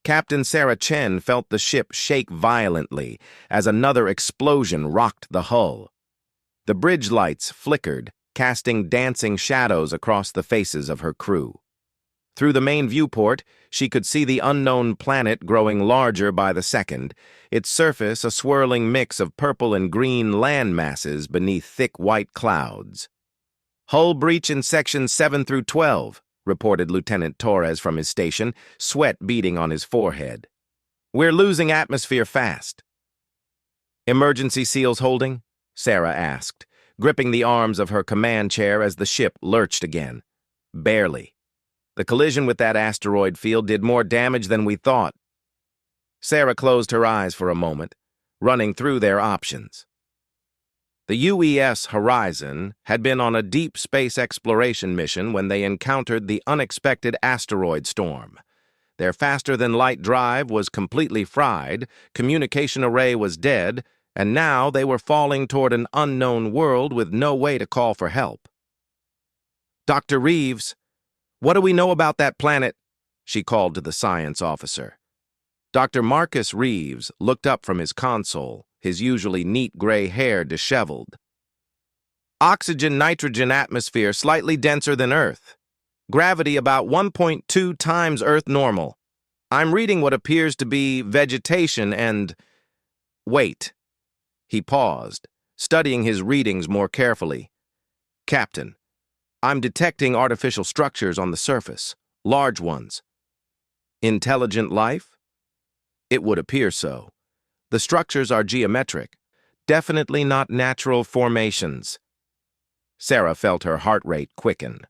Captain Sarah Chen felt the ship shake violently as another explosion rocked the hull. The bridge lights flickered, casting dancing shadows across the faces of her crew. Through the main viewport, she could see the unknown planet growing larger by the second, its surface a swirling mix of purple and green land masses beneath thick white clouds. "Hull breach in sections 7 through 12, reported Lieutenant Torres from his station, sweat beading on his forehead. "We're losing atmosphere fast." "Emergency seals holding?" Sarah asked, gripping the arms of her command chair as the ship lurched again. "Barely. The collision with that asteroid field did more damage than we thought." Sarah closed her eyes for a moment, running through their options. The UES Horizon had been on a deep space exploration mission when they encountered the unexpected asteroid storm. Their faster-than-light drive was completely fried, communication array was dead, and now they were falling toward an unknown world with no way to call for help. "Dr. Reeves, what do we know about that planet?" she called to the science officer. Dr. Marcus Reeves looked up from his console, his usually neat gray hair disheveled. "Oxygen-nitrogen atmosphere slightly denser than Earth. Gravity about 1.2 times Earth normal. I'm reading what appears to be vegetation and... Wait." He paused, studying his readings more carefully. "Captain, I'm detecting artificial structures on the surface, large ones." "Intelligent life?" "It would appear so. The structures are geometric, definitely not natural formations." Sarah felt her heart rate quicken.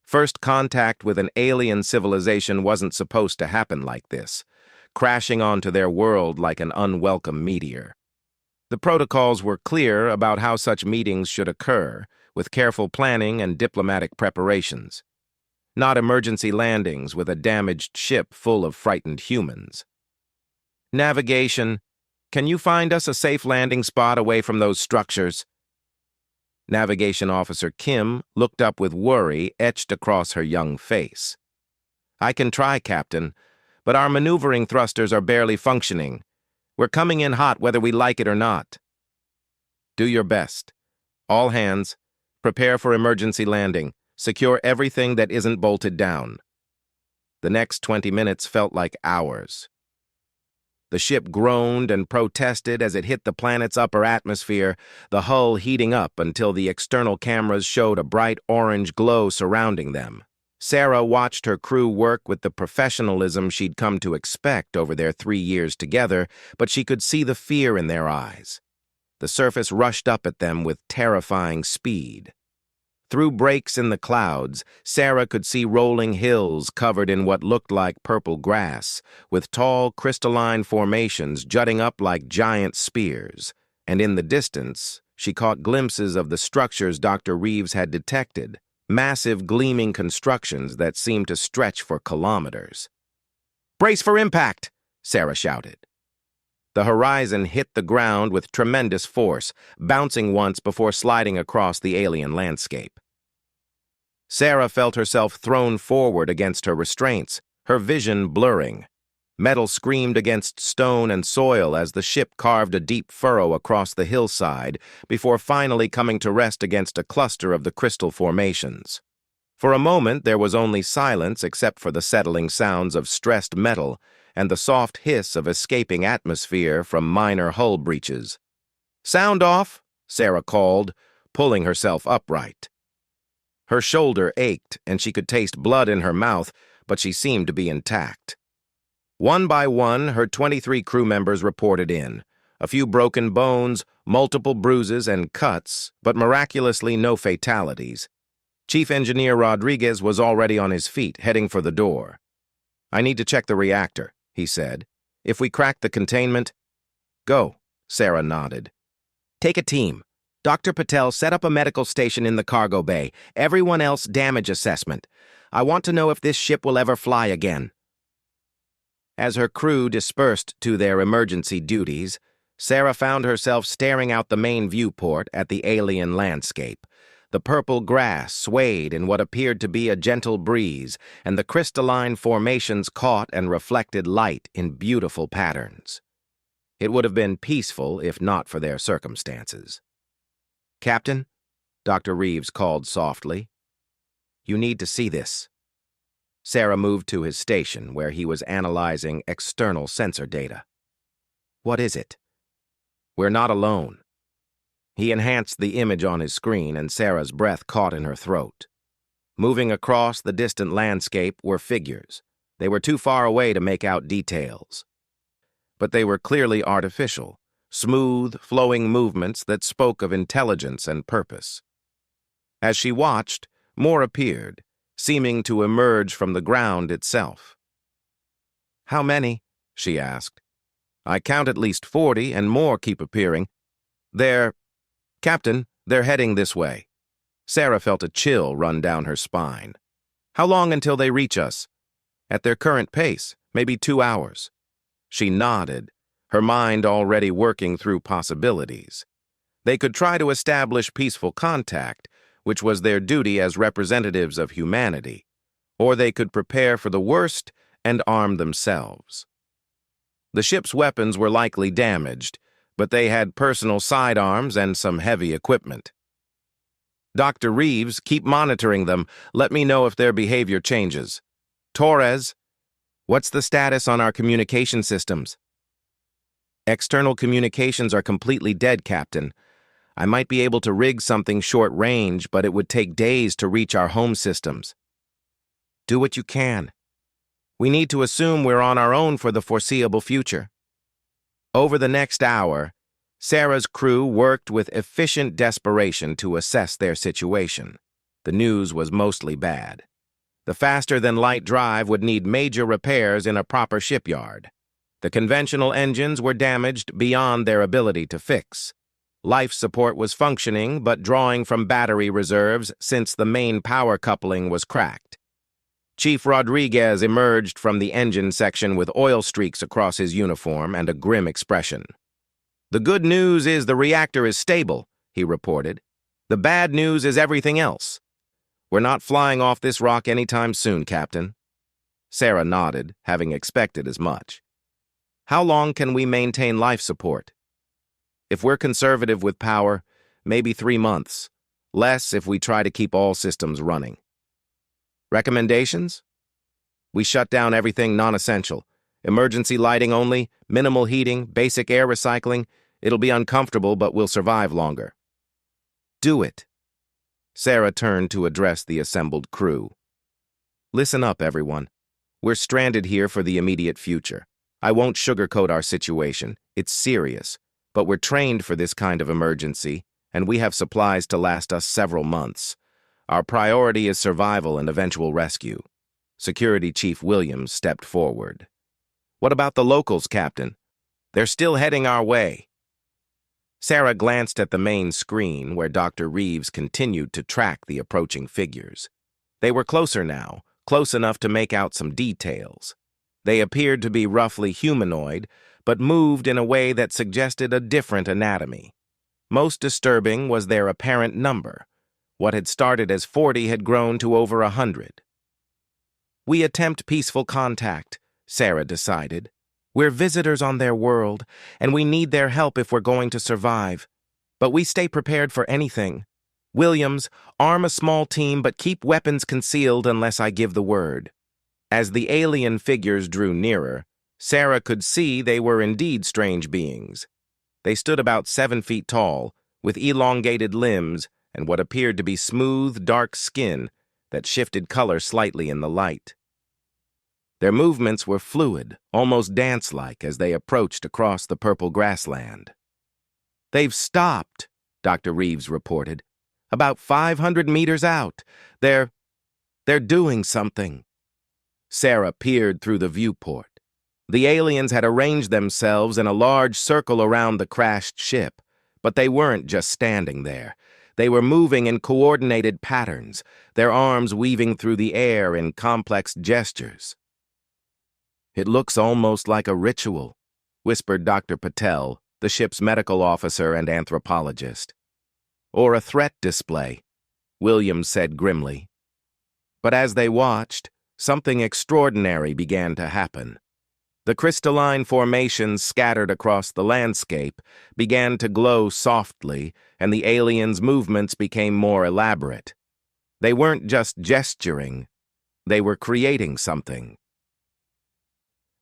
First contact with an alien civilization wasn't supposed to happen like this, crashing onto their world like an unwelcome meteor. The protocols were clear about how such meetings should occur, with careful planning and diplomatic preparations. Not emergency landings with a damaged ship full of frightened humans. "Navigation, can you find us a safe landing spot away from those structures?" Navigation Officer Kim looked up with worry etched across her young face. "I can try, Captain, but our maneuvering thrusters are barely functioning. We're coming in hot whether we like it or not." "Do your best. All hands, prepare for emergency landing. Secure everything that isn't bolted down." The next 20 minutes felt like hours. The ship groaned and protested as it hit the planet's upper atmosphere, the hull heating up until the external cameras showed a bright orange glow surrounding them. Sarah watched her crew work with the professionalism she'd come to expect over their 3 years together, but she could see the fear in their eyes. The surface rushed up at them with terrifying speed. Through breaks in the clouds, Sarah could see rolling hills covered in what looked like purple grass, with tall crystalline formations jutting up like giant spears. And in the distance, she caught glimpses of the structures Dr. Reeves had detected, massive gleaming constructions that seemed to stretch for kilometers. "Brace for impact!" Sarah shouted. The horizon hit the ground with tremendous force, bouncing once before sliding across the alien landscape. Sarah felt herself thrown forward against her restraints, her vision blurring. Metal screamed against stone and soil as the ship carved a deep furrow across the hillside before finally coming to rest against a cluster of the crystal formations. For a moment, there was only silence except for the settling sounds of stressed metal and the soft hiss of escaping atmosphere from minor hull breaches. "Sound off," Sarah called, pulling herself upright. Her shoulder ached, and she could taste blood in her mouth, but she seemed to be intact. One by one, her 23 crew members reported in. A few broken bones, multiple bruises and cuts, but miraculously no fatalities. Chief Engineer Rodriguez was already on his feet, heading for the door. "I need to check the reactor," he said. "If we crack the containment—" "Go," Sarah nodded. "Take a team. Dr. Patel, set up a medical station in the cargo bay. Everyone else damage assessment. I want to know if this ship will ever fly again." As her crew dispersed to their emergency duties, Sarah found herself staring out the main viewport at the alien landscape. The purple grass swayed in what appeared to be a gentle breeze, and the crystalline formations caught and reflected light in beautiful patterns. It would have been peaceful if not for their circumstances. "Captain," Dr. Reeves called softly, "you need to see this." Sarah moved to his station, where he was analyzing external sensor data. "What is it?" "We're not alone." He enhanced the image on his screen, and Sarah's breath caught in her throat. Moving across the distant landscape were figures. They were too far away to make out details. But they were clearly artificial, smooth, flowing movements that spoke of intelligence and purpose. As she watched, more appeared, seeming to emerge from the ground itself. "How many?" she asked. "I count at least 40, and more keep appearing. Captain, they're heading this way." Sarah felt a chill run down her spine. "How long until they reach us?" "At their current pace, maybe 2 hours." She nodded, her mind already working through possibilities. They could try to establish peaceful contact, which was their duty as representatives of humanity, or they could prepare for the worst and arm themselves. The ship's weapons were likely damaged, but they had personal sidearms and some heavy equipment. "Dr. Reeves, keep monitoring them. Let me know if their behavior changes." "Torres, what's the status on our communication systems?" "External communications are completely dead, Captain. I might be able to rig something short range, but it would take days to reach our home systems." "Do what you can. We need to assume we're on our own for the foreseeable future." Over the next hour, Sarah's crew worked with efficient desperation to assess their situation. The news was mostly bad. The faster-than-light drive would need major repairs in a proper shipyard. The conventional engines were damaged beyond their ability to fix. Life support was functioning, but drawing from battery reserves since the main power coupling was cracked. Chief Rodriguez emerged from the engine section with oil streaks across his uniform and a grim expression. "The good news is the reactor is stable," he reported. "The bad news is everything else. We're not flying off this rock anytime soon, Captain." Sarah nodded, having expected as much. "How long can we maintain life support?" "If we're conservative with power, maybe 3 months. Less if we try to keep all systems running." "Recommendations?" "We shut down everything non-essential. Emergency lighting only, minimal heating, basic air recycling. It'll be uncomfortable, but we'll survive longer." "Do it." Sarah turned to address the assembled crew. "Listen up, everyone. We're stranded here for the immediate future. I won't sugarcoat our situation. It's serious, but we're trained for this kind of emergency, and we have supplies to last us several months. Our priority is survival and eventual rescue." Security Chief Williams stepped forward. "What about the locals, Captain? They're still heading our way." Sarah glanced at the main screen, where Dr. Reeves continued to track the approaching figures. They were closer now, close enough to make out some details. They appeared to be roughly humanoid, but moved in a way that suggested a different anatomy. Most disturbing was their apparent number. What had started as 40 had grown to over 100. "We attempt peaceful contact," Sarah decided. "We're visitors on their world, and we need their help if we're going to survive. But we stay prepared for anything. Williams, arm a small team, but keep weapons concealed unless I give the word." As the alien figures drew nearer, Sarah could see they were indeed strange beings. They stood about 7 feet tall, with elongated limbs and what appeared to be smooth, dark skin that shifted color slightly in the light. Their movements were fluid, almost dance-like, as they approached across the purple grassland. "They've stopped," Dr. Reeves reported. "About 500 meters out. They're doing something." Sarah peered through the viewport. The aliens had arranged themselves in a large circle around the crashed ship, but they weren't just standing there. They were moving in coordinated patterns, their arms weaving through the air in complex gestures. "It looks almost like a ritual," whispered Dr. Patel, the ship's medical officer and anthropologist. "Or a threat display." Williams said grimly. But as they watched, something extraordinary began to happen. The crystalline formations scattered across the landscape began to glow softly, and the aliens' movements became more elaborate. They weren't just gesturing, they were creating something.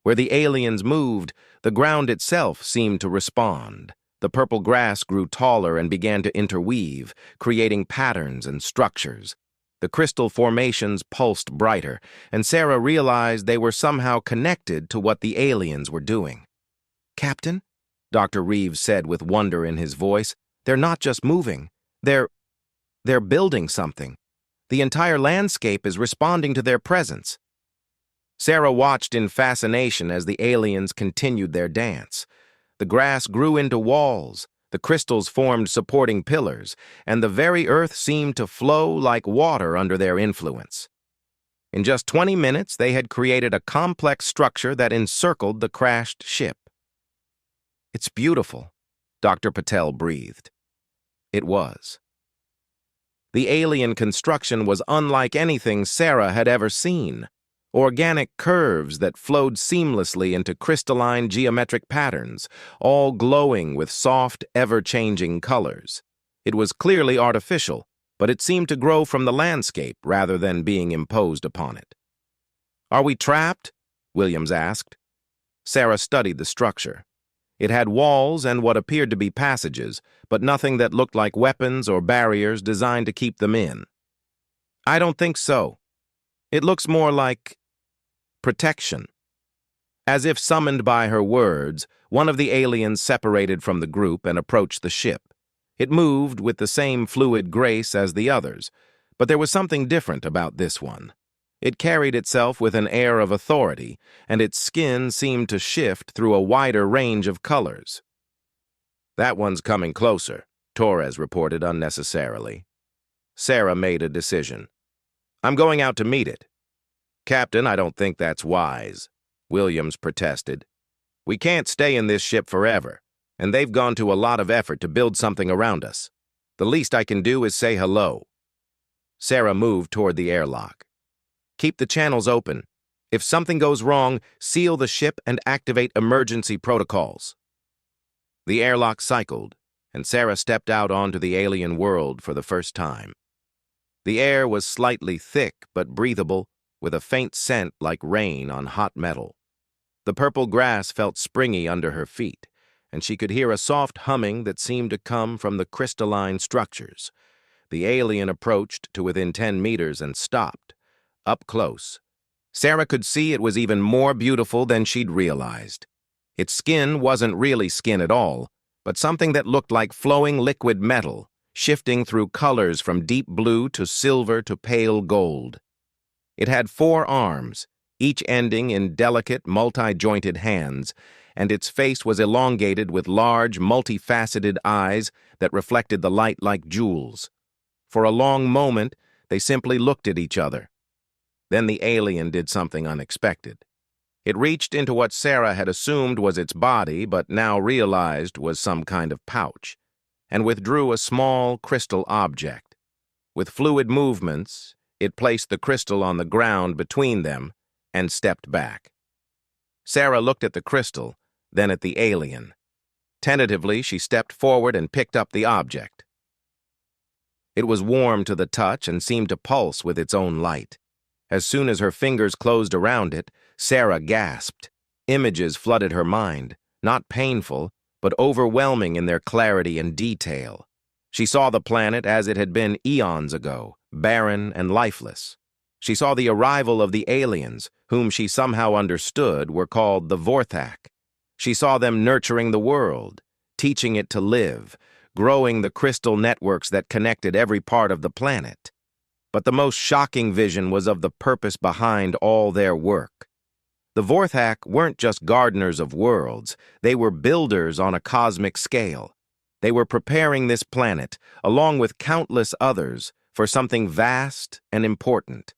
Where the aliens moved, the ground itself seemed to respond. The purple grass grew taller and began to interweave, creating patterns and structures. The crystal formations pulsed brighter, and Sarah realized they were somehow connected to what the aliens were doing. "Captain," Dr. Reeves said with wonder in his voice, "they're not just moving. They're building something. The entire landscape is responding to their presence." Sarah watched in fascination as the aliens continued their dance. The grass grew into walls, the crystals formed supporting pillars, and the very earth seemed to flow like water under their influence. In just 20 minutes, they had created a complex structure that encircled the crashed ship. "It's beautiful," Dr. Patel breathed. It was. The alien construction was unlike anything Sarah had ever seen. Organic curves that flowed seamlessly into crystalline geometric patterns, all glowing with soft, ever-changing colors. It was clearly artificial, but it seemed to grow from the landscape rather than being imposed upon it. "Are we trapped?" Williams asked. Sarah studied the structure. It had walls and what appeared to be passages, but nothing that looked like weapons or barriers designed to keep them in. "I don't think so. It looks more like protection." As if summoned by her words, one of the aliens separated from the group and approached the ship. It moved with the same fluid grace as the others, but there was something different about this one. It carried itself with an air of authority, and its skin seemed to shift through a wider range of colors. "That one's coming closer," Torres reported unnecessarily. Sarah made a decision. "I'm going out to meet it." "Captain, I don't think that's wise," Williams protested. "We can't stay in this ship forever, and they've gone to a lot of effort to build something around us. The least I can do is say hello." Sarah moved toward the airlock. "Keep the channels open. If something goes wrong, seal the ship and activate emergency protocols." The airlock cycled, and Sarah stepped out onto the alien world for the first time. The air was slightly thick but breathable, with a faint scent like rain on hot metal. The purple grass felt springy under her feet, and she could hear a soft humming that seemed to come from the crystalline structures. The alien approached to within 10 meters and stopped. Up close, Sarah could see it was even more beautiful than she'd realized. Its skin wasn't really skin at all, but something that looked like flowing liquid metal, shifting through colors from deep blue to silver to pale gold. It had 4 arms, each ending in delicate, multi-jointed hands, and its face was elongated with large, multifaceted eyes that reflected the light like jewels. For a long moment, they simply looked at each other. Then the alien did something unexpected. It reached into what Sarah had assumed was its body, but now realized was some kind of pouch, and withdrew a small crystal object. With fluid movements, it placed the crystal on the ground between them and stepped back. Sarah looked at the crystal, then at the alien. Tentatively, she stepped forward and picked up the object. It was warm to the touch and seemed to pulse with its own light. As soon as her fingers closed around it, Sarah gasped. Images flooded her mind, not painful, but overwhelming in their clarity and detail. She saw the planet as it had been eons ago, barren and lifeless. She saw the arrival of the aliens, whom she somehow understood were called the Vorthak. She saw them nurturing the world, teaching it to live, growing the crystal networks that connected every part of the planet. But the most shocking vision was of the purpose behind all their work. The Vorthak weren't just gardeners of worlds, they were builders on a cosmic scale. They were preparing this planet, along with countless others, for something vast and important.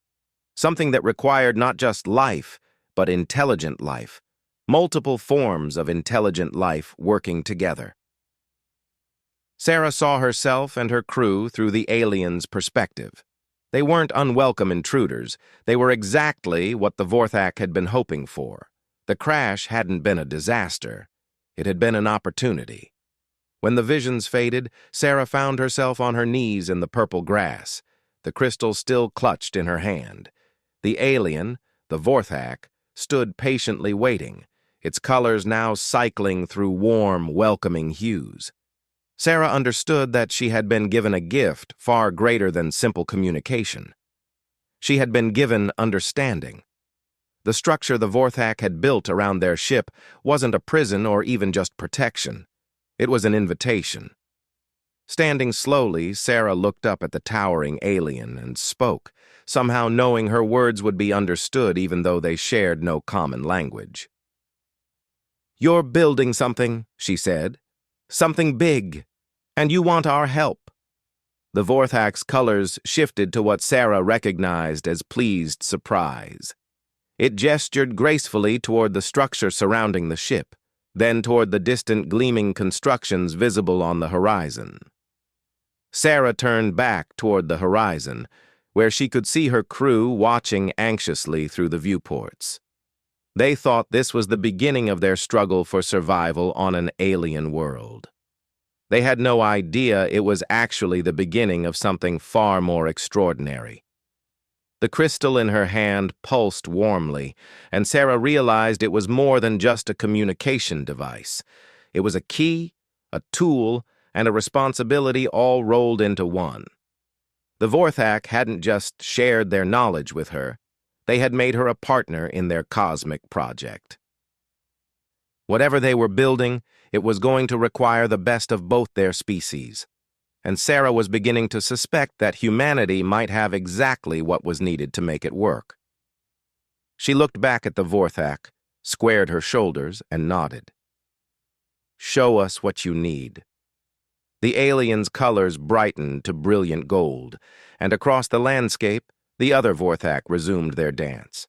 Something that required not just life, but intelligent life. Multiple forms of intelligent life working together. Sarah saw herself and her crew through the aliens' perspective. They weren't unwelcome intruders. They were exactly what the Vorthak had been hoping for. The crash hadn't been a disaster. It had been an opportunity. When the visions faded, Sarah found herself on her knees in the purple grass, the crystal still clutched in her hand. The alien, the Vorthak, stood patiently waiting, its colors now cycling through warm, welcoming hues. Sarah understood that she had been given a gift far greater than simple communication. She had been given understanding. The structure the Vorthak had built around their ship wasn't a prison or even just protection. It was an invitation. Standing slowly, Sarah looked up at the towering alien and spoke, somehow knowing her words would be understood even though they shared no common language. "You're building something," she said. "Something big, and you want our help." The Vorthak's colors shifted to what Sarah recognized as pleased surprise. It gestured gracefully toward the structure surrounding the ship, then toward the distant gleaming constructions visible on the horizon. Sarah turned back toward the horizon, where she could see her crew watching anxiously through the viewports. They thought this was the beginning of their struggle for survival on an alien world. They had no idea it was actually the beginning of something far more extraordinary. The crystal in her hand pulsed warmly, and Sarah realized it was more than just a communication device. It was a key, a tool, and a responsibility all rolled into one. The Vorthak hadn't just shared their knowledge with her, they had made her a partner in their cosmic project. Whatever they were building, it was going to require the best of both their species, and Sarah was beginning to suspect that humanity might have exactly what was needed to make it work. She looked back at the Vorthak, squared her shoulders, and nodded. "Show us what you need." The alien's colors brightened to brilliant gold, and across the landscape, the other Vorthak resumed their dance.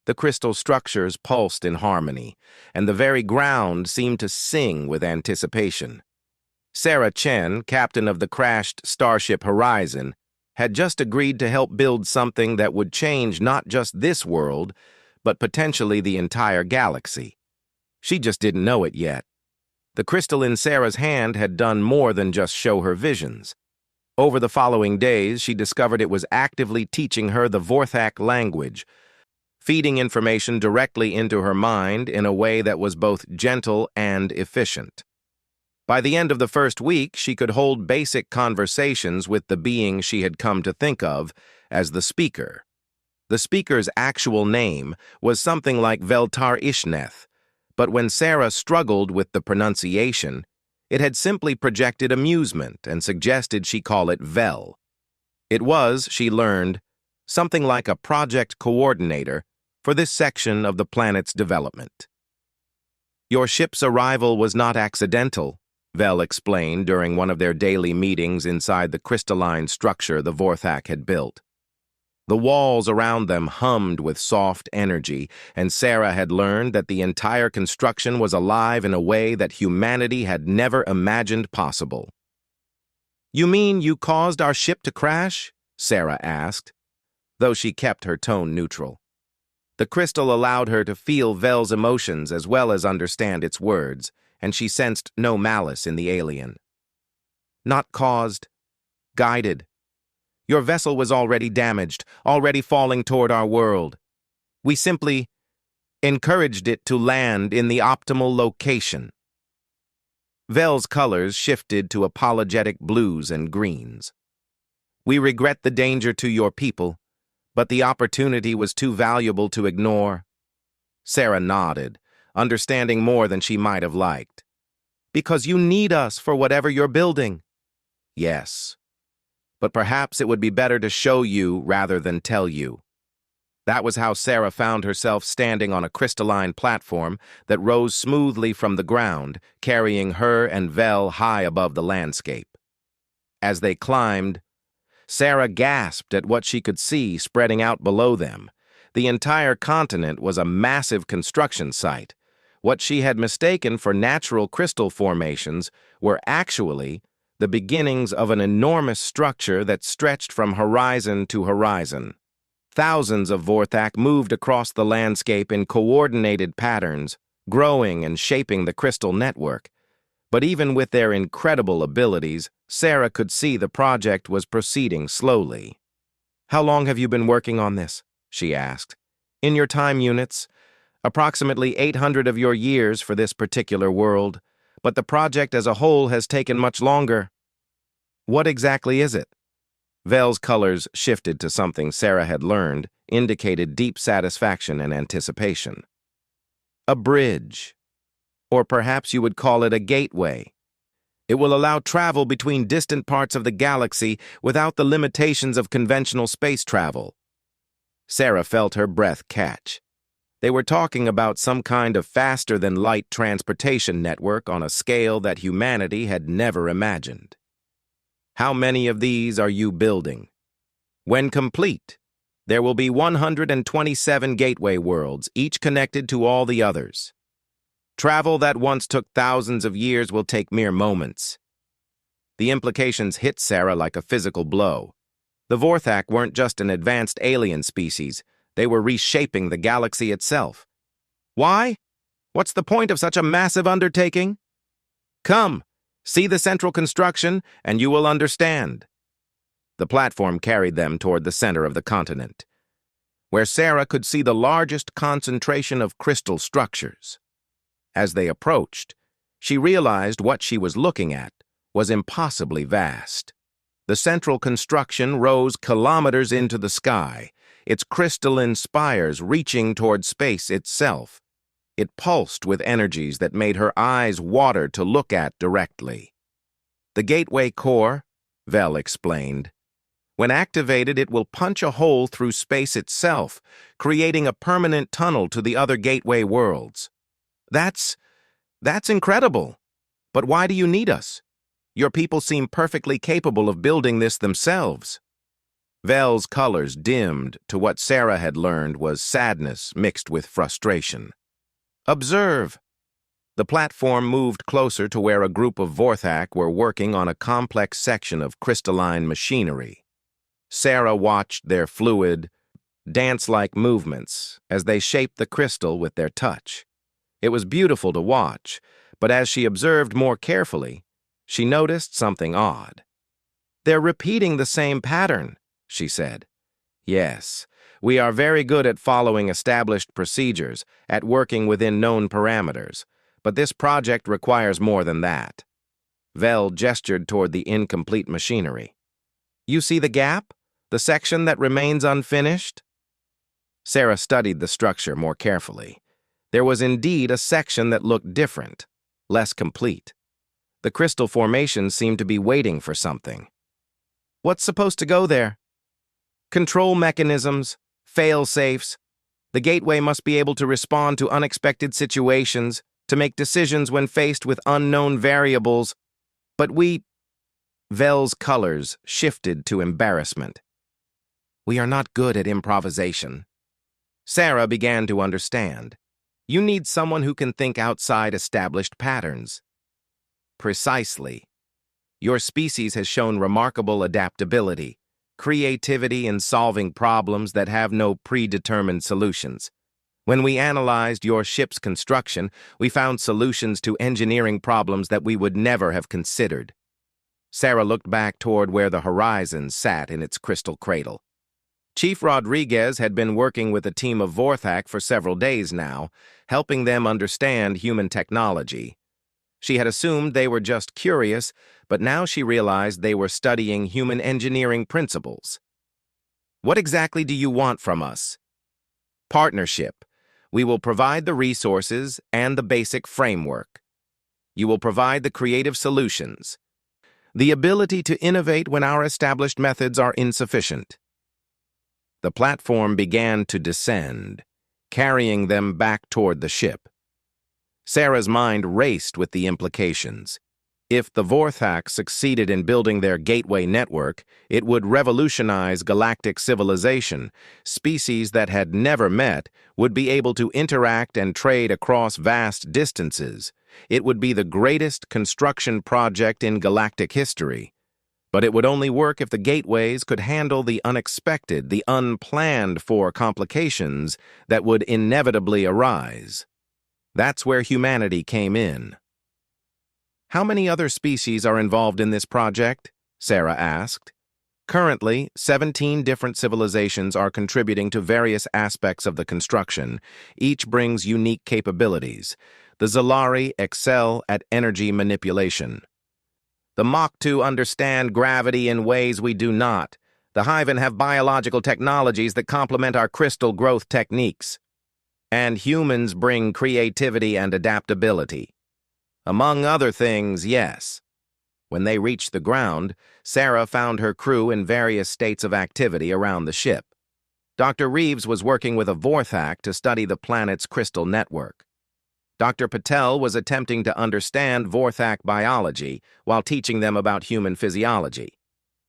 The crystal structures pulsed in harmony, and the very ground seemed to sing with anticipation. Sarah Chen, captain of the crashed starship Horizon, had just agreed to help build something that would change not just this world, but potentially the entire galaxy. She just didn't know it yet. The crystal in Sarah's hand had done more than just show her visions. Over the following days, she discovered it was actively teaching her the Vorthak language, feeding information directly into her mind in a way that was both gentle and efficient. By the end of the first week, she could hold basic conversations with the being she had come to think of as the speaker. The speaker's actual name was something like Veltar Ishneth, but when Sarah struggled with the pronunciation, it had simply projected amusement and suggested she call it Vel. It was, she learned, something like a project coordinator for this section of the planet's development. "Your ship's arrival was not accidental," Vel explained during one of their daily meetings inside the crystalline structure the Vorthak had built. The walls around them hummed with soft energy, and Sarah had learned that the entire construction was alive in a way that humanity had never imagined possible. "You mean you caused our ship to crash?" Sarah asked, though she kept her tone neutral. The crystal allowed her to feel Vel's emotions as well as understand its words, and she sensed no malice in the alien. "Not caused, guided. Your vessel was already damaged, already falling toward our world. We simply encouraged it to land in the optimal location." Vel's colors shifted to apologetic blues and greens. "We regret the danger to your people, but the opportunity was too valuable to ignore." Sarah nodded, understanding more than she might have liked. "Because you need us for whatever you're building." "Yes. But perhaps it would be better to show you rather than tell you." That was how Sarah found herself standing on a crystalline platform that rose smoothly from the ground, carrying her and Vel high above the landscape. As they climbed, Sarah gasped at what she could see spreading out below them. The entire continent was a massive construction site. What she had mistaken for natural crystal formations were actually the beginnings of an enormous structure that stretched from horizon to horizon. Thousands of Vorthak moved across the landscape in coordinated patterns, growing and shaping the crystal network. But even with their incredible abilities, Sarah could see the project was proceeding slowly. "How long have you been working on this?" she asked. "In your time units, approximately 800 of your years for this particular world, but the project as a whole has taken much longer." "What exactly is it?" Vel's colors shifted to something Sarah had learned, indicated deep satisfaction and anticipation. "A bridge. Or perhaps you would call it a gateway. It will allow travel between distant parts of the galaxy without the limitations of conventional space travel." Sarah felt her breath catch. They were talking about some kind of faster-than-light transportation network on a scale that humanity had never imagined. "How many of these are you building?" "When complete, there will be 127 gateway worlds, each connected to all the others. Travel that once took thousands of years will take mere moments." The implications hit Sarah like a physical blow. The Vorthak weren't just an advanced alien species, they were reshaping the galaxy itself. "Why? What's the point of such a massive undertaking?" "Come, see the central construction, and you will understand." The platform carried them toward the center of the continent, where Sarah could see the largest concentration of crystal structures. As they approached, she realized what she was looking at was impossibly vast. The central construction rose kilometers into the sky, its crystalline spires reaching toward space itself. It pulsed with energies that made her eyes water to look at directly. "The gateway core," Vel explained. "When activated, it will punch a hole through space itself, creating a permanent tunnel to the other gateway worlds." That's incredible. But why do you need us? Your people seem perfectly capable of building this themselves." Vel's colors dimmed to what Sarah had learned was sadness mixed with frustration. "Observe." The platform moved closer to where a group of Vorthak were working on a complex section of crystalline machinery. Sarah watched their fluid, dance-like movements as they shaped the crystal with their touch. It was beautiful to watch, but as she observed more carefully, she noticed something odd. "They're repeating the same pattern," she said. "Yes, we are very good at following established procedures, at working within known parameters, but this project requires more than that." Vel gestured toward the incomplete machinery. "You see the gap? The section that remains unfinished?" Sarah studied the structure more carefully. There was indeed a section that looked different, less complete. The crystal formation seemed to be waiting for something. "What's supposed to go there?" "Control mechanisms, fail-safes. The gateway must be able to respond to unexpected situations, to make decisions when faced with unknown variables. But Vel's colors shifted to embarrassment. "We are not good at improvisation." Sarah began to understand. "You need someone who can think outside established patterns." "Precisely. Your species has shown remarkable adaptability, creativity in solving problems that have no predetermined solutions. When we analyzed your ship's construction, we found solutions to engineering problems that we would never have considered." Sarah looked back toward where the horizon sat in its crystal cradle. Chief Rodriguez had been working with a team of Vorthak for several days now, helping them understand human technology. She had assumed they were just curious, but now she realized they were studying human engineering principles. "What exactly do you want from us?" "Partnership. We will provide the resources and the basic framework. You will provide the creative solutions. The ability to innovate when our established methods are insufficient." The platform began to descend, carrying them back toward the ship. Sarah's mind raced with the implications. If the Vorthak succeeded in building their gateway network, it would revolutionize galactic civilization. Species that had never met would be able to interact and trade across vast distances. It would be the greatest construction project in galactic history. But it would only work if the gateways could handle the unexpected, the unplanned for complications that would inevitably arise. That's where humanity came in. "How many other species are involved in this project?" Sarah asked. "Currently, 17 different civilizations are contributing to various aspects of the construction. Each brings unique capabilities. The Zalari excel at energy manipulation. The Moktu understand gravity in ways we do not. The Hyven have biological technologies that complement our crystal growth techniques. And humans bring creativity and adaptability. Among other things, yes." When they reached the ground, Sarah found her crew in various states of activity around the ship. Dr. Reeves was working with a Vorthak to study the planet's crystal network. Dr. Patel was attempting to understand Vorthak biology while teaching them about human physiology.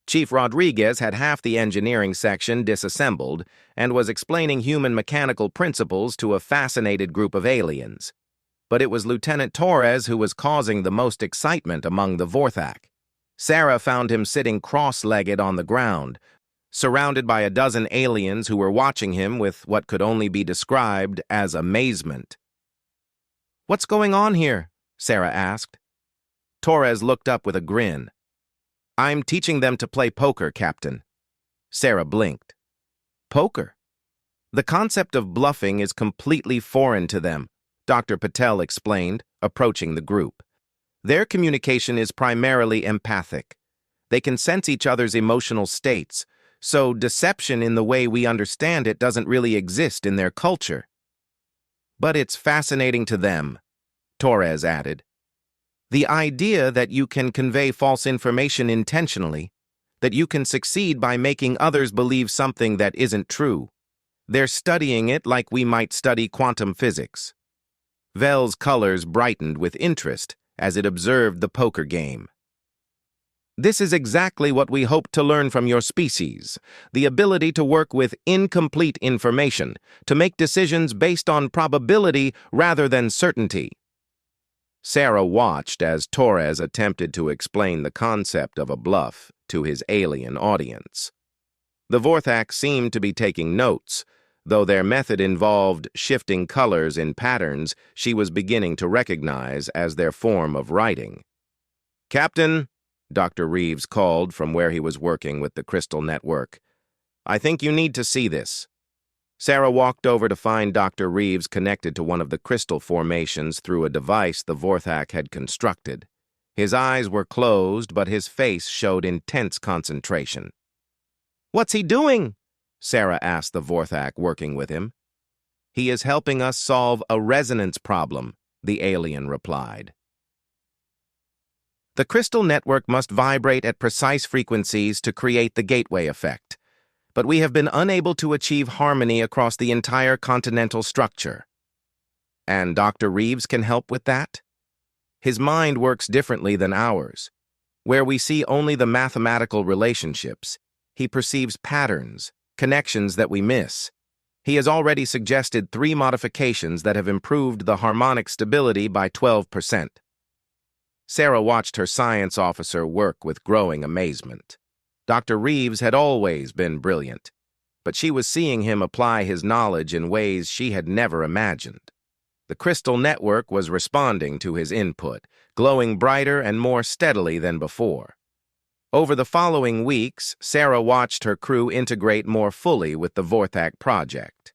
Chief Rodriguez had half the engineering section disassembled and was explaining human mechanical principles to a fascinated group of aliens. But it was Lieutenant Torres who was causing the most excitement among the Vorthak. Sarah found him sitting cross-legged on the ground, surrounded by a dozen aliens who were watching him with what could only be described as amazement. "What's going on here?" Sarah asked. Torres looked up with a grin. "I'm teaching them to play poker, Captain." Sarah blinked. "Poker? The concept of bluffing is completely foreign to them," Dr. Patel explained, approaching the group. "Their communication is primarily empathic. They can sense each other's emotional states, so deception in the way we understand it doesn't really exist in their culture." "But it's fascinating to them," Torres added. "The idea that you can convey false information intentionally, that you can succeed by making others believe something that isn't true. They're studying it like we might study quantum physics." Vel's colors brightened with interest as it observed the poker game. "This is exactly what we hope to learn from your species, the ability to work with incomplete information, to make decisions based on probability rather than certainty." Sarah watched as Torres attempted to explain the concept of a bluff to his alien audience. The Vorthak seemed to be taking notes. Though their method involved shifting colors in patterns she was beginning to recognize as their form of writing. "Captain," Dr. Reeves called from where he was working with the crystal network, "I think you need to see this." Sarah walked over to find Dr. Reeves connected to one of the crystal formations through a device the Vorthak had constructed. His eyes were closed, but his face showed intense concentration. "What's he doing?" Sarah asked the Vorthak working with him. "He is helping us solve a resonance problem," the alien replied. "The crystal network must vibrate at precise frequencies to create the gateway effect, but we have been unable to achieve harmony across the entire continental structure." "And Dr. Reeves can help with that?" "His mind works differently than ours. Where we see only the mathematical relationships, he perceives patterns, connections that we miss. He has already suggested 3 modifications that have improved the harmonic stability by 12%. Sarah watched her science officer work with growing amazement. Dr. Reeves had always been brilliant, but she was seeing him apply his knowledge in ways she had never imagined. The crystal network was responding to his input, glowing brighter and more steadily than before. Over the following weeks, Sarah watched her crew integrate more fully with the Vorthak project.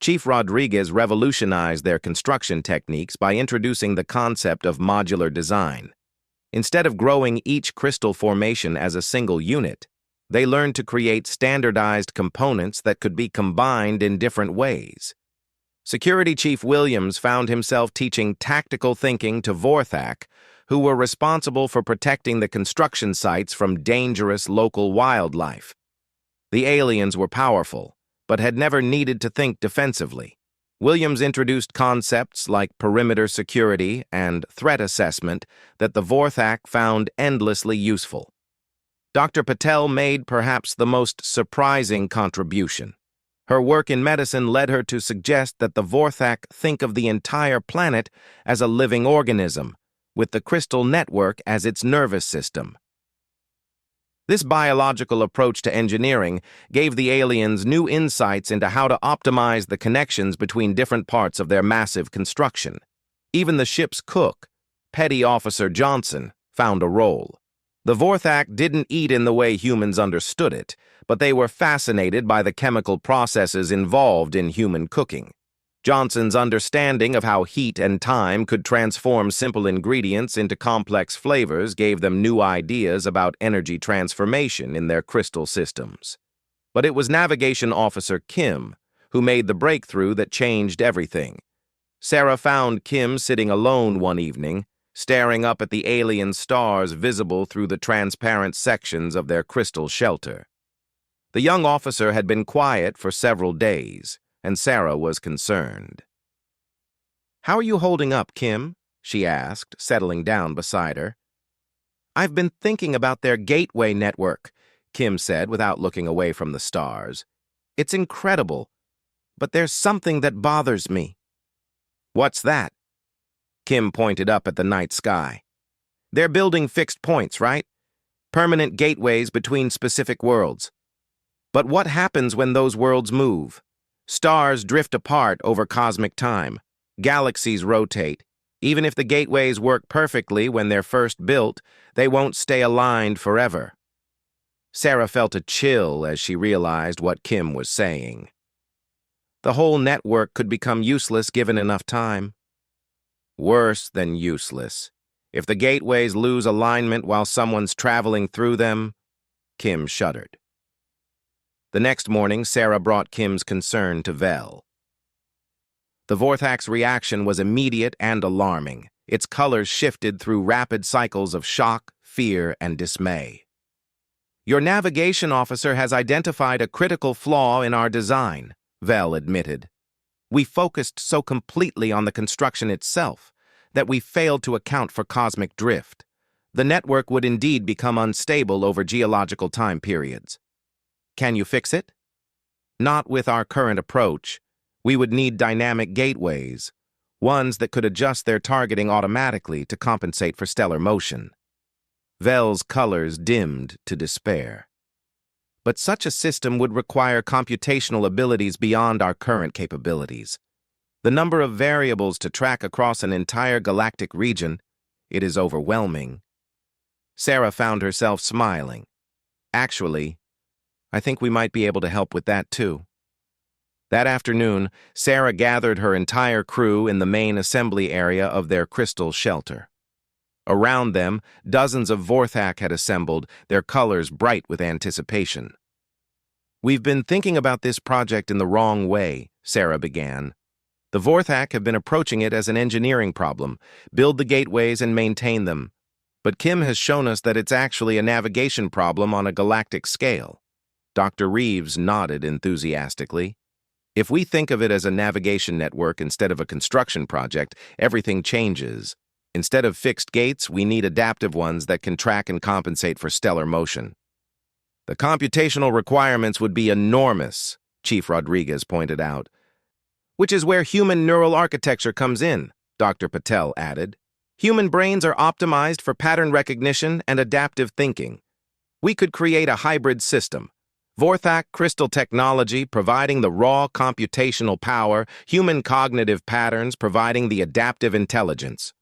Chief Rodriguez revolutionized their construction techniques by introducing the concept of modular design. Instead of growing each crystal formation as a single unit, they learned to create standardized components that could be combined in different ways. Security Chief Williams found himself teaching tactical thinking to Vorthak, who were responsible for protecting the construction sites from dangerous local wildlife. The aliens were powerful, but had never needed to think defensively. Williams introduced concepts like perimeter security and threat assessment that the Vorthak found endlessly useful. Dr. Patel made perhaps the most surprising contribution. Her work in medicine led her to suggest that the Vorthak think of the entire planet as a living organism, with the crystal network as its nervous system. This biological approach to engineering gave the aliens new insights into how to optimize the connections between different parts of their massive construction. Even the ship's cook, Petty Officer Johnson, found a role. The Vorthak didn't eat in the way humans understood it, but they were fascinated by the chemical processes involved in human cooking. Johnson's understanding of how heat and time could transform simple ingredients into complex flavors gave them new ideas about energy transformation in their crystal systems. But it was Navigation Officer Kim who made the breakthrough that changed everything. Sarah found Kim sitting alone one evening, staring up at the alien stars visible through the transparent sections of their crystal shelter. The young officer had been quiet for several days, and Sarah was concerned. "How are you holding up, Kim?" she asked, settling down beside her. "I've been thinking about their gateway network," Kim said without looking away from the stars. "It's incredible, but there's something that bothers me." "What's that?" Kim pointed up at the night sky. "They're building fixed points, right? Permanent gateways between specific worlds. But what happens when those worlds move? Stars drift apart over cosmic time. Galaxies rotate. Even if the gateways work perfectly when they're first built, they won't stay aligned forever." Sarah felt a chill as she realized what Kim was saying. The whole network could become useless given enough time. Worse than useless. If the gateways lose alignment while someone's traveling through them, Kim shuddered. The next morning, Sarah brought Kim's concern to Vel. The Vorthak's reaction was immediate and alarming. Its colors shifted through rapid cycles of shock, fear, and dismay. "Your navigation officer has identified a critical flaw in our design," Vel admitted. "We focused so completely on the construction itself that we failed to account for cosmic drift. The network would indeed become unstable over geological time periods." "Can you fix it?" "Not with our current approach. We would need dynamic gateways, ones that could adjust their targeting automatically to compensate for stellar motion." Vel's colors dimmed to despair. "But such a system would require computational abilities beyond our current capabilities. The number of variables to track across an entire galactic region, it is overwhelming." Sarah found herself smiling. "Actually, I think we might be able to help with that too." That afternoon, Sarah gathered her entire crew in the main assembly area of their crystal shelter. Around them, dozens of Vorthak had assembled, their colors bright with anticipation. "We've been thinking about this project in the wrong way," Sarah began. "The Vorthak have been approaching it as an engineering problem, build the gateways and maintain them. But Kim has shown us that it's actually a navigation problem on a galactic scale." Dr. Reeves nodded enthusiastically. "If we think of it as a navigation network instead of a construction project, everything changes. Instead of fixed gates, we need adaptive ones that can track and compensate for stellar motion." "The computational requirements would be enormous," Chief Rodriguez pointed out. "Which is where human neural architecture comes in," Dr. Patel added. "Human brains are optimized for pattern recognition and adaptive thinking. We could create a hybrid system. Vorthak crystal technology providing the raw computational power, human cognitive patterns providing the adaptive intelligence."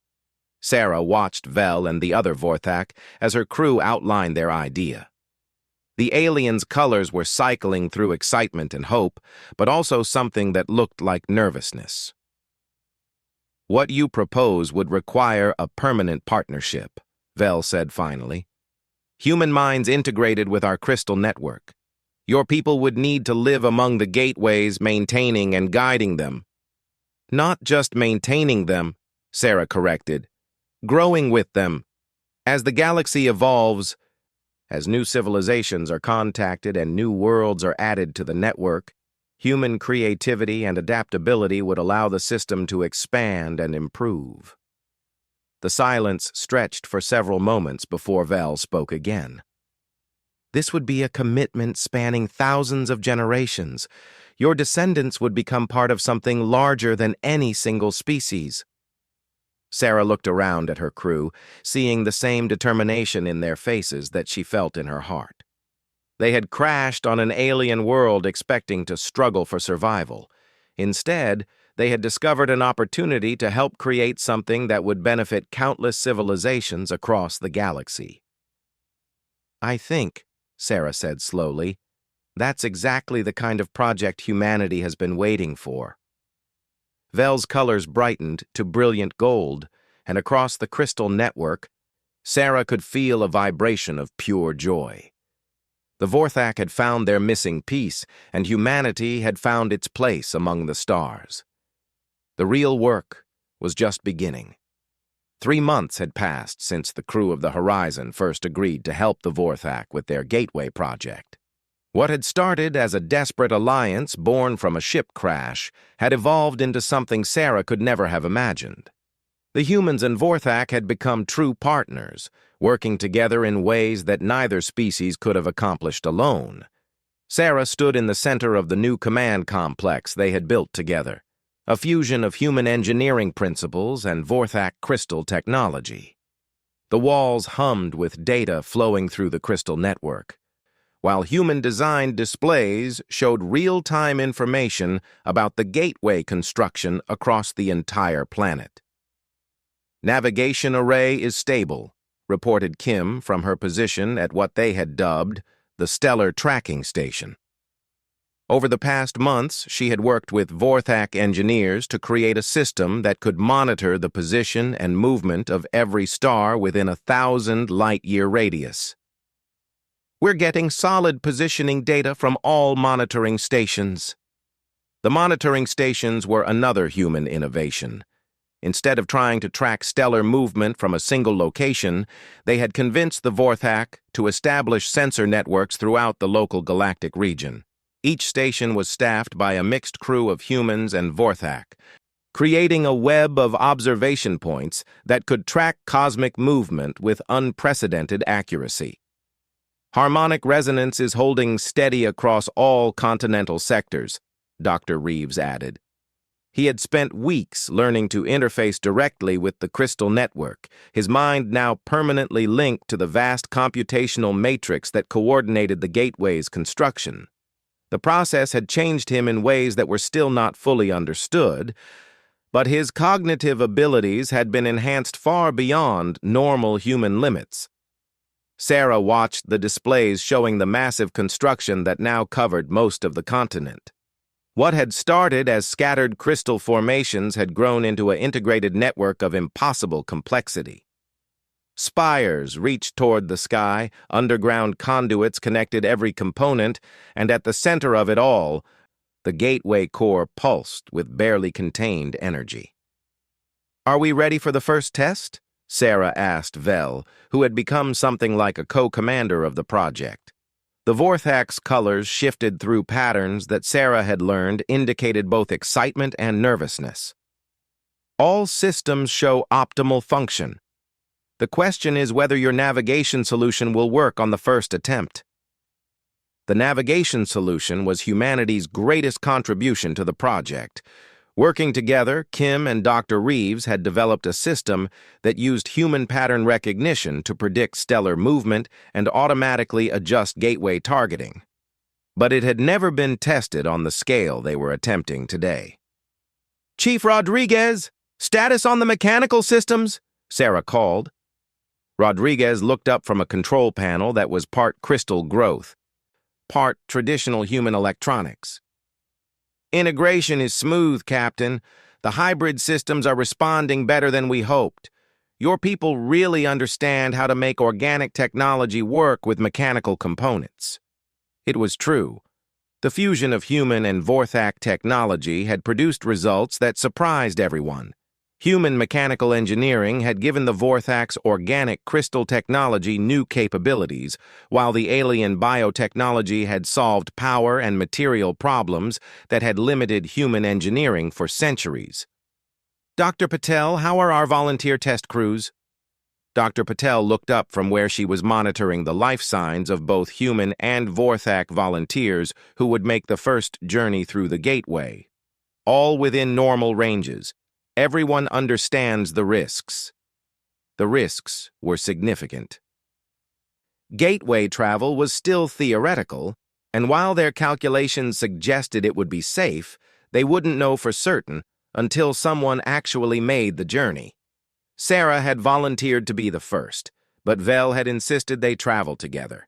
Sarah watched Vel and the other Vorthak as her crew outlined their idea. The aliens' colors were cycling through excitement and hope, but also something that looked like nervousness. "What you propose would require a permanent partnership," Vel said finally. "Human minds integrated with our crystal network. Your people would need to live among the gateways, maintaining and guiding them." "Not just maintaining them," Sarah corrected. "Growing with them. As the galaxy evolves, as new civilizations are contacted and new worlds are added to the network, Human creativity and adaptability would allow the system to expand and improve. The silence stretched for several moments before Vel spoke again. This would be a commitment spanning thousands of generations. Your descendants would become part of something larger than any single species. Sarah looked around at her crew, seeing the same determination in their faces that she felt in her heart. They had crashed on an alien world expecting to struggle for survival. Instead, they had discovered an opportunity to help create something that would benefit countless civilizations across the galaxy. "I think," Sarah said slowly, "that's exactly the kind of project humanity has been waiting for." Vel's colors brightened to brilliant gold, and across the crystal network, Sarah could feel a vibration of pure joy. The Vorthak had found their missing piece, and humanity had found its place among the stars. The real work was just beginning. 3 months had passed since the crew of the Horizon first agreed to help the Vorthak with their Gateway project. What had started as a desperate alliance born from a ship crash had evolved into something Sarah could never have imagined. The humans and Vorthak had become true partners, working together in ways that neither species could have accomplished alone. Sarah stood in the center of the new command complex they had built together, a fusion of human engineering principles and Vorthak crystal technology. The walls hummed with data flowing through the crystal network, while human-designed displays showed real-time information about the gateway construction across the entire planet. "Navigation array is stable," reported Kim from her position at what they had dubbed the Stellar Tracking Station. Over the past months, she had worked with Vorthak engineers to create a system that could monitor the position and movement of every star within a 1,000 light-year radius. "We're getting solid positioning data from all monitoring stations." The monitoring stations were another human innovation. Instead of trying to track stellar movement from a single location, they had convinced the Vorthak to establish sensor networks throughout the local galactic region. Each station was staffed by a mixed crew of humans and Vorthak, creating a web of observation points that could track cosmic movement with unprecedented accuracy. "Harmonic resonance is holding steady across all continental sectors," Dr. Reeves added. He had spent weeks learning to interface directly with the crystal network, his mind now permanently linked to the vast computational matrix that coordinated the gateway's construction. The process had changed him in ways that were still not fully understood, but his cognitive abilities had been enhanced far beyond normal human limits. Sarah watched the displays showing the massive construction that now covered most of the continent. What had started as scattered crystal formations had grown into an integrated network of impossible complexity. Spires reached toward the sky, underground conduits connected every component, and at the center of it all, the gateway core pulsed with barely contained energy. "Are we ready for the first test?" Sarah asked Vel, who had become something like a co-commander of the project. The Vorthak's colors shifted through patterns that Sarah had learned indicated both excitement and nervousness. "All systems show optimal function. The question is whether your navigation solution will work on the first attempt." The navigation solution was humanity's greatest contribution to the project. Working together, Kim and Dr. Reeves had developed a system that used human pattern recognition to predict stellar movement and automatically adjust gateway targeting. But it had never been tested on the scale they were attempting today. "Chief Rodriguez, status on the mechanical systems," Sarah called. Rodriguez looked up from a control panel that was part crystal growth, part traditional human electronics. "Integration is smooth, Captain. The hybrid systems are responding better than we hoped. Your people really understand how to make organic technology work with mechanical components." It was true. The fusion of human and Vorthak technology had produced results that surprised everyone. Human mechanical engineering had given the Vorthak's organic crystal technology new capabilities, while the alien biotechnology had solved power and material problems that had limited human engineering for centuries. "Dr. Patel, how are our volunteer test crews?" Dr. Patel looked up from where she was monitoring the life signs of both human and Vorthak volunteers who would make the first journey through the gateway. "All within normal ranges. Everyone understands the risks." The risks were significant. Gateway travel was still theoretical, and while their calculations suggested it would be safe, they wouldn't know for certain until someone actually made the journey. Sarah had volunteered to be the first, but Vel had insisted they travel together.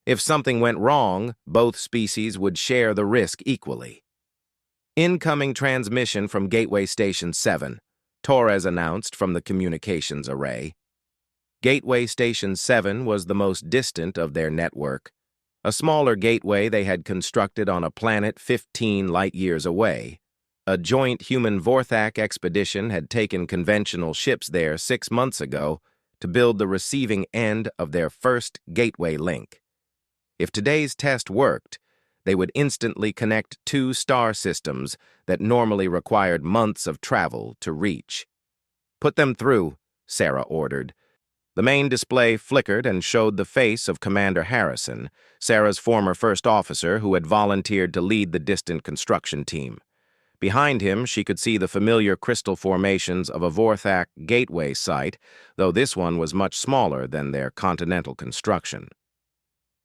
If something went wrong, both species would share the risk equally. "Incoming transmission from Gateway Station 7, Torres announced from the communications array. Gateway Station 7 was the most distant of their network, a smaller gateway they had constructed on a planet 15 light-years away. A joint human-Vorthak expedition had taken conventional ships there 6 months ago to build the receiving end of their first gateway link. If today's test worked, they would instantly connect 2 star systems that normally required months of travel to reach. "Put them through," Sarah ordered. The main display flickered and showed the face of Commander Harrison, Sarah's former first officer who had volunteered to lead the distant construction team. Behind him, she could see the familiar crystal formations of a Vorthak gateway site, though this one was much smaller than their continental construction.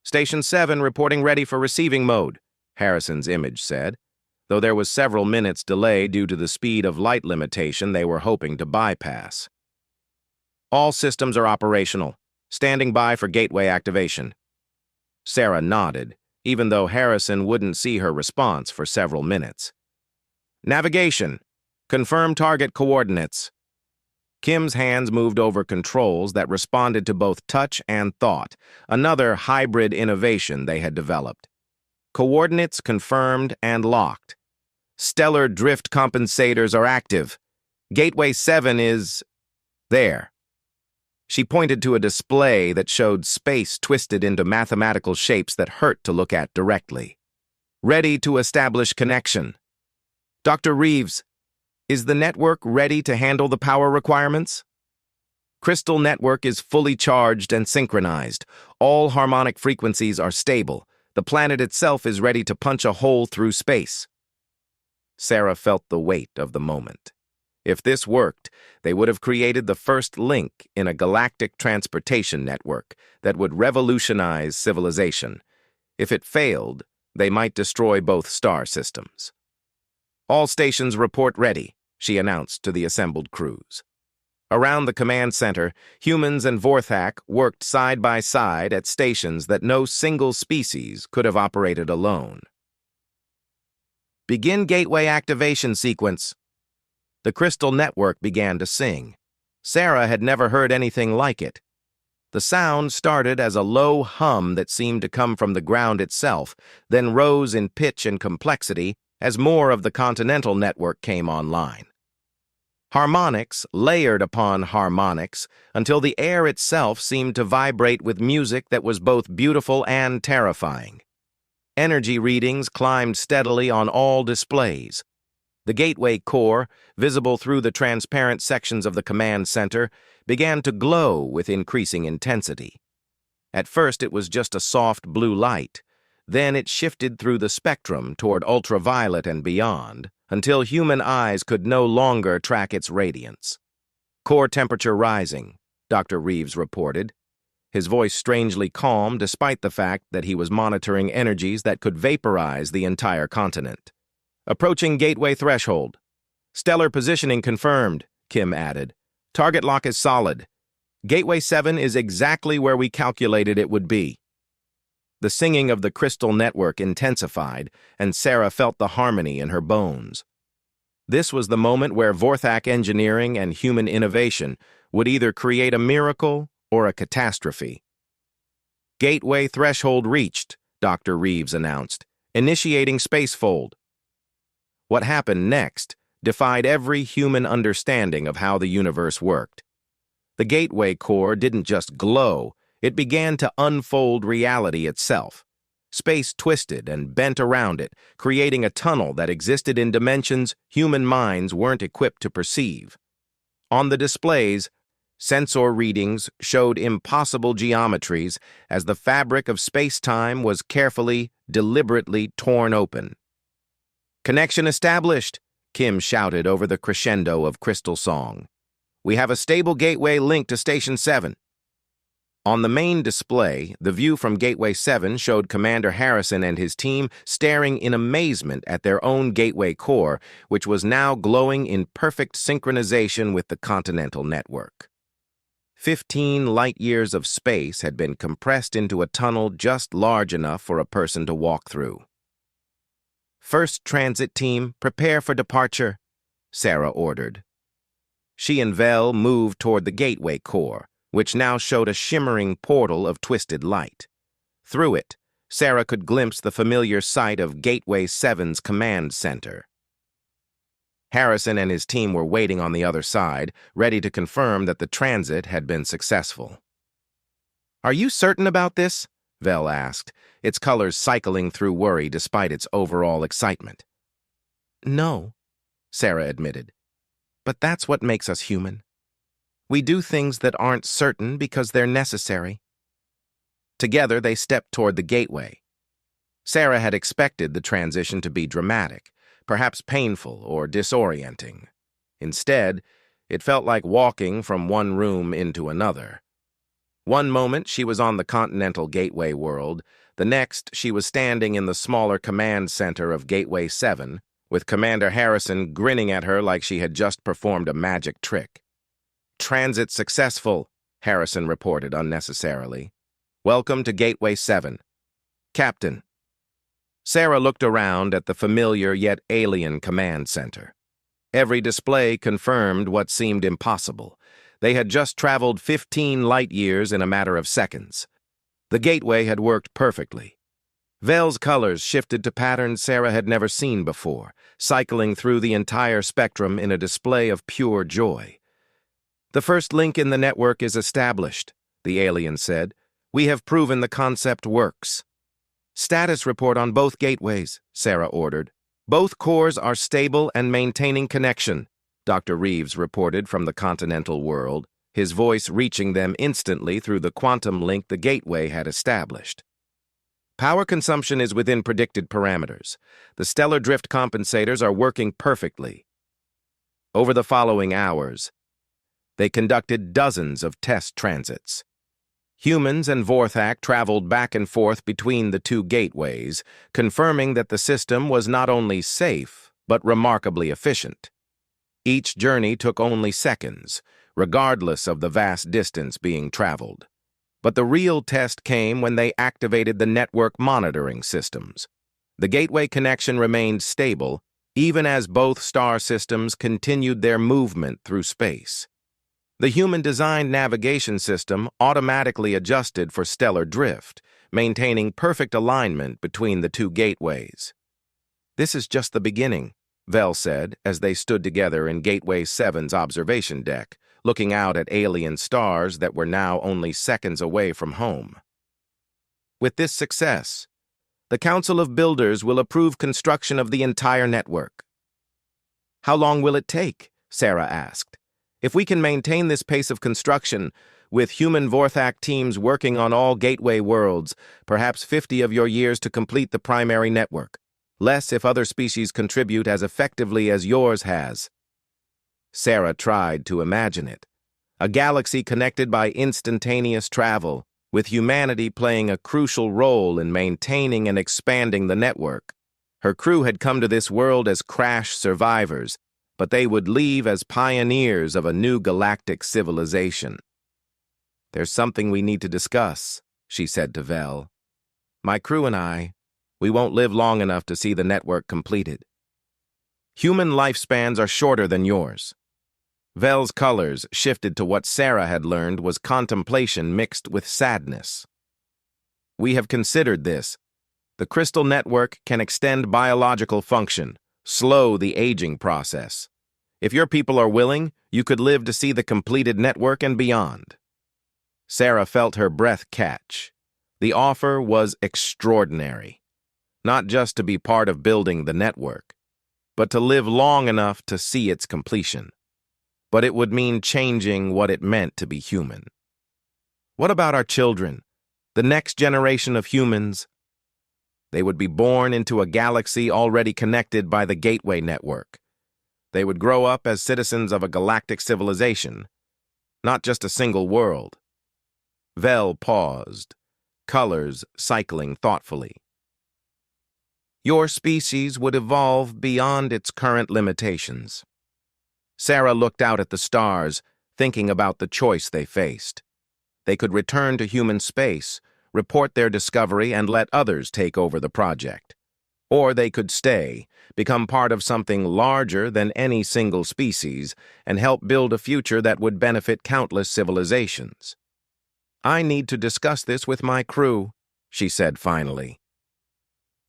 "Station 7 reporting ready for receiving mode," Harrison's image said, though there was several minutes delay due to the speed of light limitation they were hoping to bypass. "All systems are operational. Standing by for gateway activation." Sarah nodded, even though Harrison wouldn't see her response for several minutes. "Navigation. Confirm target coordinates." Kim's hands moved over controls that responded to both touch and thought, another hybrid innovation they had developed. "Coordinates confirmed and locked. Stellar drift compensators are active. Gateway 7 is there." She pointed to a display that showed space twisted into mathematical shapes that hurt to look at directly. "Ready to establish connection." "Dr. Reeves, is the network ready to handle the power requirements?" "Crystal network is fully charged and synchronized. All harmonic frequencies are stable. The planet itself is ready to punch a hole through space." Sarah felt the weight of the moment. If this worked, they would have created the first link in a galactic transportation network that would revolutionize civilization. If it failed, they might destroy both star systems. "All stations report ready," she announced to the assembled crews. Around the command center, humans and Vorthak worked side by side at stations that no single species could have operated alone. "Begin gateway activation sequence." The crystal network began to sing. Sarah had never heard anything like it. The sound started as a low hum that seemed to come from the ground itself, then rose in pitch and complexity as more of the continental network came online. Harmonics layered upon harmonics until the air itself seemed to vibrate with music that was both beautiful and terrifying. Energy readings climbed steadily on all displays. The gateway core, visible through the transparent sections of the command center, began to glow with increasing intensity. At first it was just a soft blue light. Then it shifted through the spectrum toward ultraviolet and beyond, until human eyes could no longer track its radiance. "Core temperature rising," Dr. Reeves reported, his voice strangely calm despite the fact that he was monitoring energies that could vaporize the entire continent. "Approaching gateway threshold. Stellar positioning confirmed," Kim added. "Target lock is solid. Gateway 7 is exactly where we calculated it would be." The singing of the crystal network intensified, and Sarah felt the harmony in her bones. This was the moment where Vorthak engineering and human innovation would either create a miracle or a catastrophe. "Gateway threshold reached," Dr. Reeves announced, "initiating spacefold." What happened next, defied every human understanding of how the universe worked. The gateway core didn't just glow, it began to unfold reality itself. Space twisted and bent around it, creating a tunnel that existed in dimensions human minds weren't equipped to perceive. On the displays, sensor readings showed impossible geometries as the fabric of space-time was carefully, deliberately torn open. "Connection established," Kim shouted over the crescendo of crystal song. "We have a stable gateway link to Station 7. On the main display, the view from Gateway 7 showed Commander Harrison and his team staring in amazement at their own gateway core, which was now glowing in perfect synchronization with the continental network. 15 light-years of space had been compressed into a tunnel just large enough for a person to walk through. "First transit team, prepare for departure," Sarah ordered. She and Vel moved toward the gateway core, which now showed a shimmering portal of twisted light. Through it, Sarah could glimpse the familiar sight of Gateway 7's command center. Harrison and his team were waiting on the other side, ready to confirm that the transit had been successful. "Are you certain about this?" Vel asked, its colors cycling through worry despite its overall excitement. "No," Sarah admitted, "but that's what makes us human. We do things that aren't certain because they're necessary." Together, they stepped toward the gateway. Sarah had expected the transition to be dramatic, perhaps painful or disorienting. Instead, it felt like walking from one room into another. One moment, she was on the continental gateway world. The next, she was standing in the smaller command center of Gateway 7, with Commander Harrison grinning at her like she had just performed a magic trick. "Transit successful," Harrison reported unnecessarily. "Welcome to Gateway 7. Captain." Sarah looked around at the familiar yet alien command center. Every display confirmed what seemed impossible. They had just traveled 15 light-years in a matter of seconds. The gateway had worked perfectly. Vel's colors shifted to patterns Sarah had never seen before, cycling through the entire spectrum in a display of pure joy. "The first link in the network is established," the alien said. "We have proven the concept works." "Status report on both gateways," Sarah ordered. "Both cores are stable and maintaining connection," Dr. Reeves reported from the continental world, his voice reaching them instantly through the quantum link the gateway had established. "Power consumption is within predicted parameters. The stellar drift compensators are working perfectly." Over the following hours, they conducted dozens of test transits. Humans and Vorthak traveled back and forth between the two gateways, confirming that the system was not only safe, but remarkably efficient. Each journey took only seconds, regardless of the vast distance being traveled. But the real test came when they activated the network monitoring systems. The gateway connection remained stable, even as both star systems continued their movement through space. The human-designed navigation system automatically adjusted for stellar drift, maintaining perfect alignment between the two gateways. "This is just the beginning," Vel said as they stood together in Gateway 7's observation deck, looking out at alien stars that were now only seconds away from home. "With this success, the Council of Builders will approve construction of the entire network." "How long will it take?" Sarah asked. "If we can maintain this pace of construction, with human Vorthak teams working on all gateway worlds, perhaps 50 of your years to complete the primary network. Less if other species contribute as effectively as yours has." Sarah tried to imagine it. A galaxy connected by instantaneous travel, with humanity playing a crucial role in maintaining and expanding the network. Her crew had come to this world as crash survivors, but they would leave as pioneers of a new galactic civilization. "There's something we need to discuss," she said to Vel. "My crew and I, we won't live long enough to see the network completed. Human lifespans are shorter than yours." Vel's colors shifted to what Sarah had learned was contemplation mixed with sadness. "We have considered this. The crystal network can extend biological function, slow the aging process. If your people are willing, you could live to see the completed network and beyond. Sarah felt her breath catch. The offer was extraordinary. Not just to be part of building the network, but to live long enough to see its completion. But it would mean changing what it meant to be human. What about our children, the next generation of humans? They would be born into a galaxy already connected by the Gateway Network. They would grow up as citizens of a galactic civilization, not just a single world. Vel paused, colors cycling thoughtfully. Your species would evolve beyond its current limitations. Sarah looked out at the stars, thinking about the choice they faced. They could return to human space, report their discovery, and let others take over the project. Or they could stay, become part of something larger than any single species, and help build a future that would benefit countless civilizations. I need to discuss this with my crew, she said finally.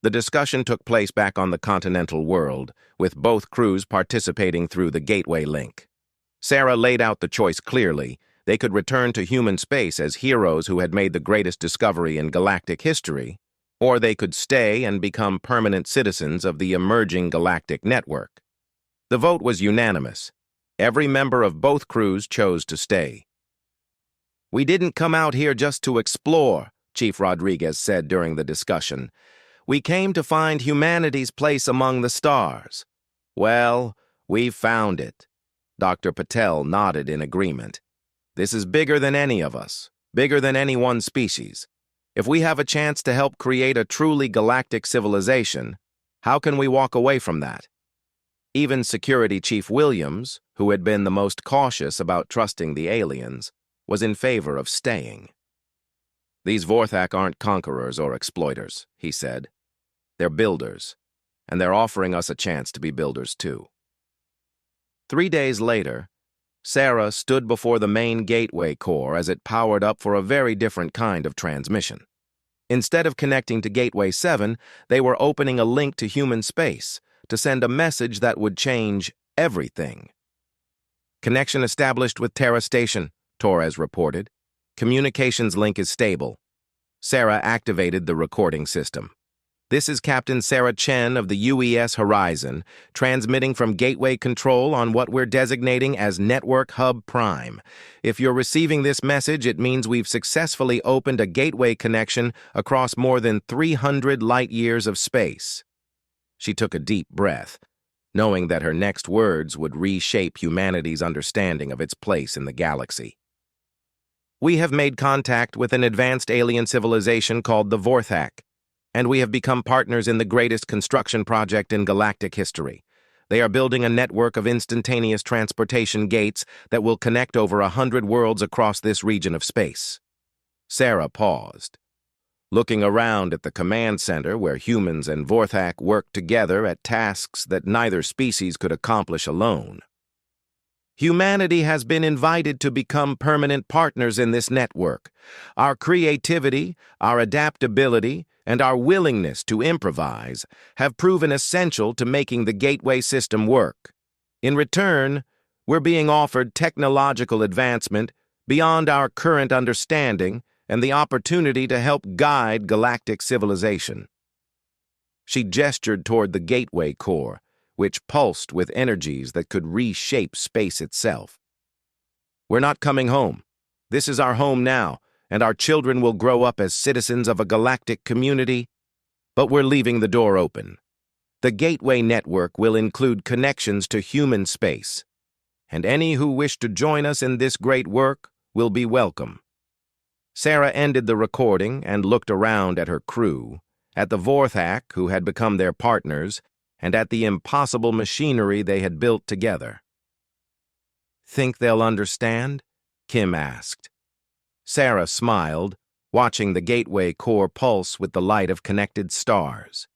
The discussion took place back on the continental world, with both crews participating through the Gateway link. Sarah laid out the choice clearly. They could return to human space as heroes who had made the greatest discovery in galactic history, or they could stay and become permanent citizens of the emerging galactic network. The vote was unanimous. Every member of both crews chose to stay. We didn't come out here just to explore, Chief Rodriguez said during the discussion. We came to find humanity's place among the stars. Well, we found it. Dr. Patel nodded in agreement. This is bigger than any of us, bigger than any one species. If we have a chance to help create a truly galactic civilization, how can we walk away from that? Even Security Chief Williams, who had been the most cautious about trusting the aliens, was in favor of staying. These Vorthak aren't conquerors or exploiters, he said. They're builders, and they're offering us a chance to be builders too. 3 days later, Sarah stood before the main gateway core as it powered up for a very different kind of transmission. Instead of connecting to Gateway 7, they were opening a link to human space to send a message that would change everything. Connection established with Terra Station, Torres reported. Communications link is stable. Sarah activated the recording system. This is Captain Sarah Chen of the UES Horizon, transmitting from Gateway Control on what we're designating as Network Hub Prime. If you're receiving this message, it means we've successfully opened a gateway connection across more than 300 light-years of space. She took a deep breath, knowing that her next words would reshape humanity's understanding of its place in the galaxy. We have made contact with an advanced alien civilization called the Vorthak, and we have become partners in the greatest construction project in galactic history. They are building a network of instantaneous transportation gates that will connect over 100 worlds across this region of space. Sarah paused, looking around at the command center where humans and Vorthak worked together at tasks that neither species could accomplish alone. Humanity has been invited to become permanent partners in this network. Our creativity, our adaptability, and our willingness to improvise have proven essential to making the gateway system work. In return, we're being offered technological advancement beyond our current understanding and the opportunity to help guide galactic civilization. She gestured toward the gateway core, which pulsed with energies that could reshape space itself. We're not coming home. This is our home now, and our children will grow up as citizens of a galactic community, but we're leaving the door open. The Gateway Network will include connections to human space, and any who wish to join us in this great work will be welcome. Sarah ended the recording and looked around at her crew, at the Vorthak who had become their partners, and at the impossible machinery they had built together. Think they'll understand? Kim asked. Sarah smiled, watching the gateway core pulse with the light of connected stars.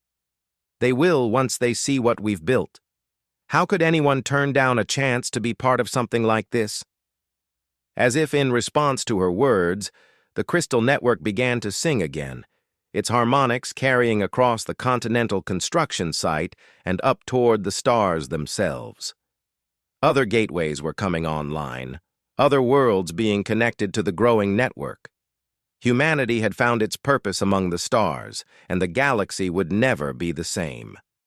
They will once they see what we've built. How could anyone turn down a chance to be part of something like this? As if in response to her words, the crystal network began to sing again, its harmonics carrying across the continental construction site and up toward the stars themselves. Other gateways were coming online, other worlds being connected to the growing network. Humanity had found its purpose among the stars, and the galaxy would never be the same.